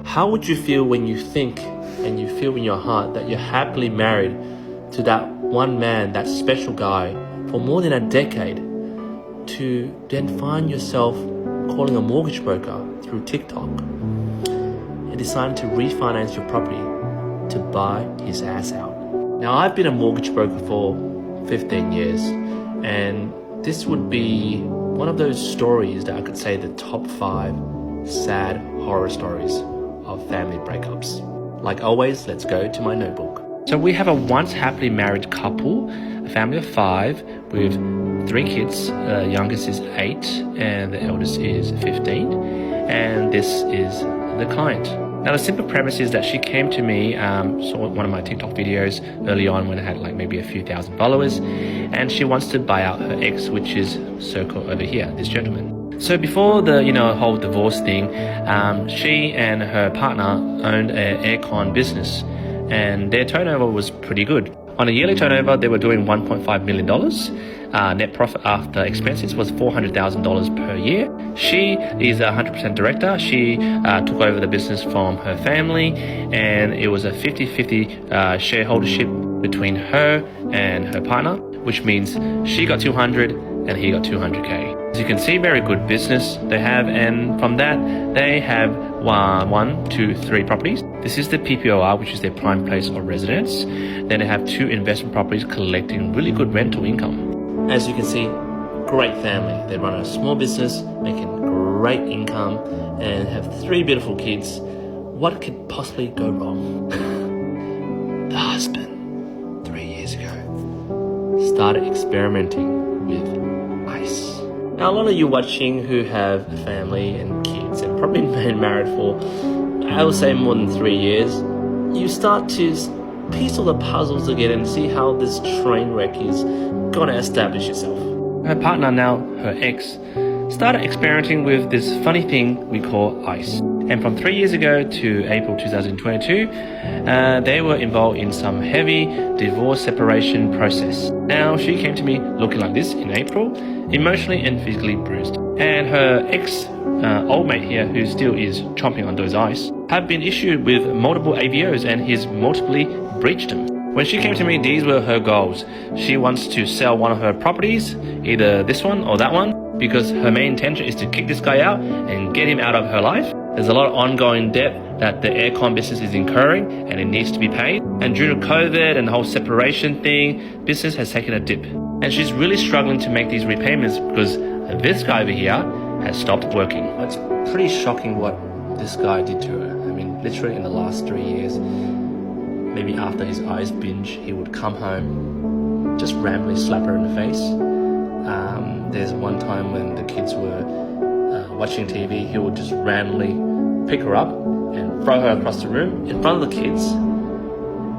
How would you feel when you think and you feel in your heart that you're happily married to that one man, that special guy, for more than a decade, to then find yourself calling a mortgage broker through TikTok and deciding to refinance your property to buy his ass out? Now, I've been a mortgage broker for 15 years, and this would be one of those stories that I could say the top 5 sad horror stories of family breakups. Like always, let's go to my notebook. So we have a once happily married couple, a family of 5 with 3 kids. The youngest is 8 and the eldest is 15. And this is the client. Now, the simple premise is that she came to me, saw one of my TikTok videos early on when I had like maybe a few thousand followers, and she wants to buy out her ex, which is circle over here, this gentleman. So before the whole divorce thing, she and her partner owned an aircon business, and their turnover was pretty good. On a yearly turnover, they were doing $1.5 million. Net profit after expenses was $400,000 per year. She is a 100% director. She took over the business from her family, and it was a 50-50 shareholdership between her and her partner, which means she got 200 and he got 200K. As you can see, very good business they have, and from that they have 1, 2, 3 properties. This is the PPOR, which is their prime place of residence. Then they have 2 investment properties collecting really good rental income. As you can see, great family. They run a small business, making great income, and have 3 beautiful kids. What could possibly go wrong? The husband, 3 years ago, started experimenting with ice. Now, a lot of you watching who have a family and kids and probably been married for, I would say, more than 3 years, you start to piece all the puzzles together and see how this train wreck is going to establish itself. Her partner, now her ex, started experimenting with this funny thing we call ice. And from 3 years ago to April 2022, they were involved in some heavy divorce separation process. Now, she came to me looking like this in April, emotionally and physically bruised. And her ex, old mate here, who still is chomping on those ice, have been issued with multiple AVOs, and he's multiply breached them. When she came to me, these were her goals. She wants to sell one of her properties, either this one or that one, because her main intention is to kick this guy out and get him out of her life. There's a lot of ongoing debt that the aircon business is incurring, and it needs to be paid. And due to COVID and the whole separation thing, business has taken a dip. And she's really struggling to make these repayments because this guy over here has stopped working. It's pretty shocking what this guy did to her. I mean, literally in the last 3 years, maybe after his ice binge, he would come home, just randomly slap her in the face. There's one time when the kids were watching TV, he would just randomly pick her up and throw her across the room in front of the kids.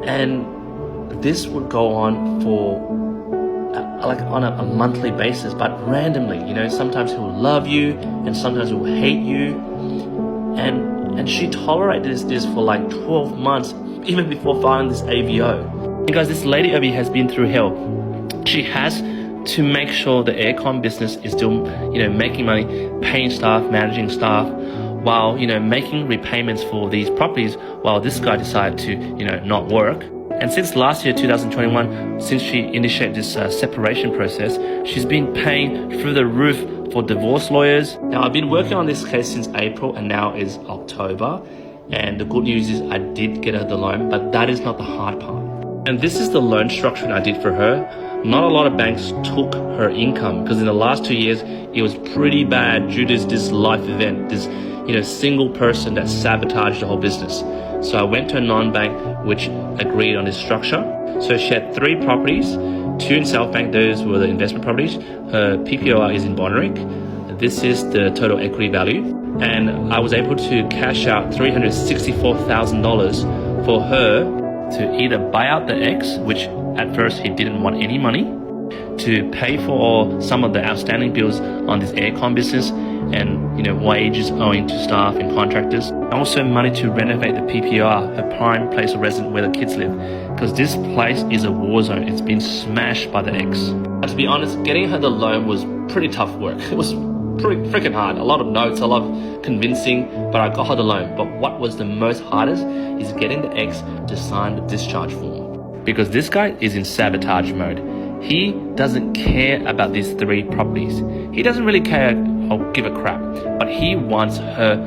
And this would go on for like on a monthly basis, but randomly. Sometimes he will love you and sometimes he will hate you. And she tolerated this for like 12 months, even before filing this AVO. And guys, this lady over here has been through hell. She has to make sure the aircon business is still, making money, paying staff, managing staff, while, making repayments for these properties, while this guy decided to, not work. And since last year, 2021, since she initiated this separation process, she's been paying through the roof for divorce lawyers. Now, I've been working on this case since April, and now is October. And the good news is I did get her the loan, but that is not the hard part. And this is the loan structure I did for her. Not a lot of banks took her income because in the last 2 years, it was pretty bad due to this life event, this single person that sabotaged the whole business. So I went to a non-bank which agreed on this structure. So she had 3 properties, 2 in South Bank, those were the investment properties. Her PPOR is in Bonnerick. This is the total equity value. And I was able to cash out $364,000 for her to either buy out the ex, which at first he didn't want any money, to pay for some of the outstanding bills on this aircon business and wages owing to staff and contractors. Also money to renovate the PPR, her prime place of residence where the kids live, because this place is a war zone. It's been smashed by the ex. But to be honest, getting her the loan was pretty tough work. It was pretty freaking hard. A lot of notes, a lot of convincing, but I got her the loan. But what was the most hardest is getting the ex to sign the discharge form. Because this guy is in sabotage mode. He doesn't care about these 3 properties. He doesn't really care or give a crap, but he wants her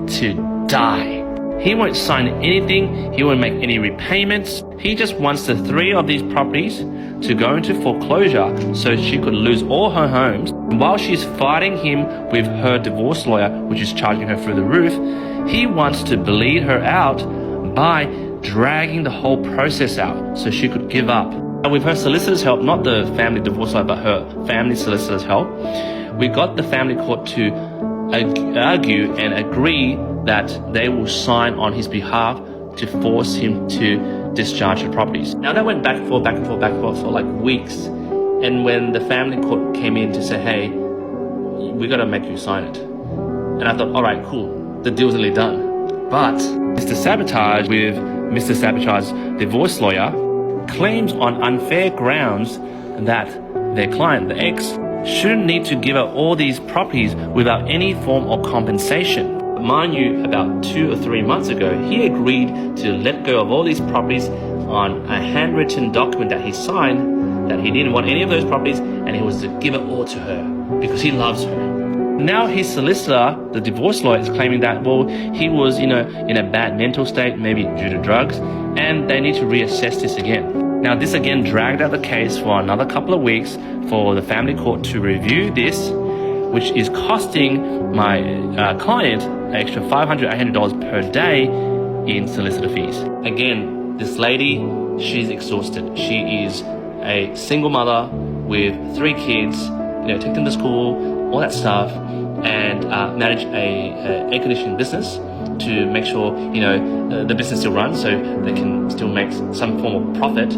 to die. He won't sign anything. He won't make any repayments. He just wants the 3 of these properties to go into foreclosure so she could lose all her homes. And while she's fighting him with her divorce lawyer, which is charging her through the roof, he wants to bleed her out by dragging the whole process out so she could give up. And with her solicitor's help, not the family divorce lawyer, but her family solicitor's help, we got the family court to argue and agree that they will sign on his behalf to force him to discharge the properties. Now that went back and forth for like weeks. And when the family court came in to say, hey, we gotta make you sign it. And I thought, all right, cool, the deal's nearly done. But Mr. Sabotage with Mr. Sabotage's divorce lawyer claims on unfair grounds that their client, the ex, shouldn't need to give up all these properties without any form of compensation. Mind you, about 2 or 3 months ago, he agreed to let go of all these properties on a handwritten document that he signed, that he didn't want any of those properties and he was to give it all to her because he loves her. Now his solicitor, the divorce lawyer, is claiming that, well, he was, in a bad mental state, maybe due to drugs, and they need to reassess this again. Now this again dragged out the case for another couple of weeks for the family court to review this, which is costing my client an extra $500, $800 per day in solicitor fees. Again, this lady, she's exhausted. She is a single mother with 3 kids, take them to school, all that stuff, and manage a air conditioning business to make sure, the business still runs so they can still make some form of profit,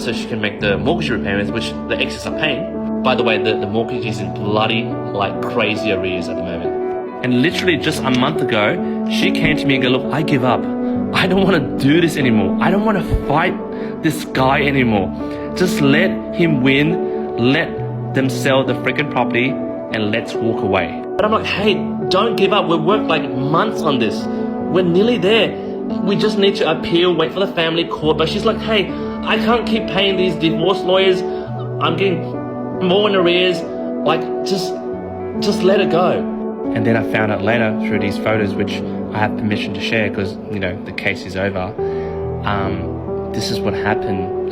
so she can make the mortgage repayments, which the exes are paying. By the way, the mortgage is in bloody, like crazy arrears at the moment. And literally just a month ago, she came to me and go, look, I give up. I don't want to do this anymore. I don't want to fight this guy anymore. Just let him win. Let them sell the freaking property and let's walk away. But I'm like, hey, don't give up. We've worked like months on this. We're nearly there. We just need to appeal, wait for the family court. But she's like, hey, I can't keep paying these divorce lawyers. I'm getting more in arrears. Like, just let it go. And then I found out later through these photos, which I have permission to share because, the case is over. This is what happened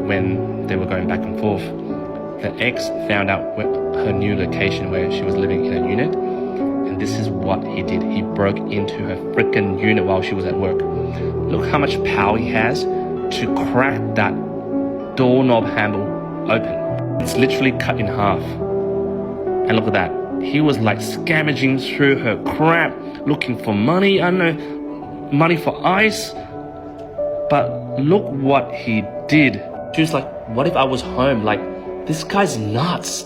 when they were going back and forth. The ex found out her new location where she was living in a unit. And this is what he did. He broke into her freaking unit while she was at work. Look how much power he has to crack that doorknob handle open. It's literally cut in half. And look at that. He was like scavenging through her crap, looking for money, money for ice. But look what he did. She was like, what if I was home? Like, this guy's nuts.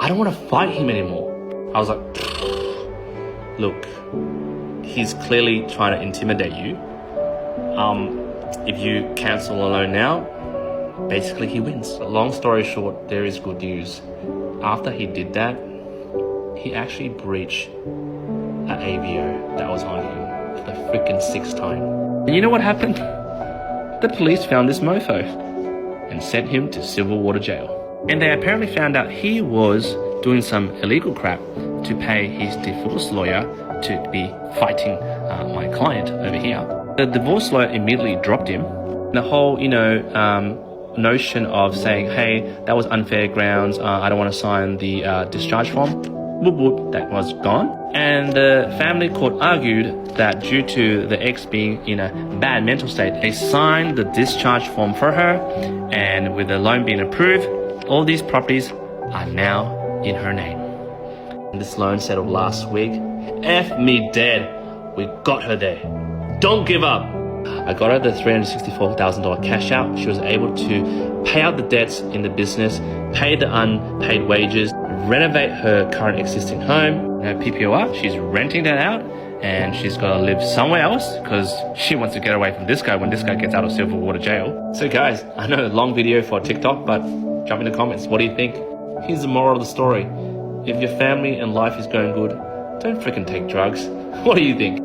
I don't want to fight him anymore. I was like, look, he's clearly trying to intimidate you. If you cancel a loan now, basically he wins. Long story short, there is good news. After he did that, he actually breached an AVO that was on him for the freaking 6th time. And you know what happened? The police found this mofo and sent him to civil water jail. And they apparently found out he was doing some illegal crap to pay his divorce lawyer to be fighting my client over here. The divorce lawyer immediately dropped him. The whole, notion of saying, hey, that was unfair grounds, I don't want to sign the discharge form, that was gone. And the family court argued that due to the ex being in a bad mental state, they signed the discharge form for her, and with the loan being approved, all these properties are now in her name. And this loan settled last week. F me dead. We got her there. Don't give up. I got her the $364,000 cash out. She was able to pay out the debts in the business, pay the unpaid wages, renovate her current existing home. Her PPOR, she's renting that out, and she's got to live somewhere else because she wants to get away from this guy when this guy gets out of civil water jail. So guys, I know a long video for TikTok, but jump in the comments. What do you think? Here's the moral of the story. if your family and life is going good, don't freaking take drugs. What do you think?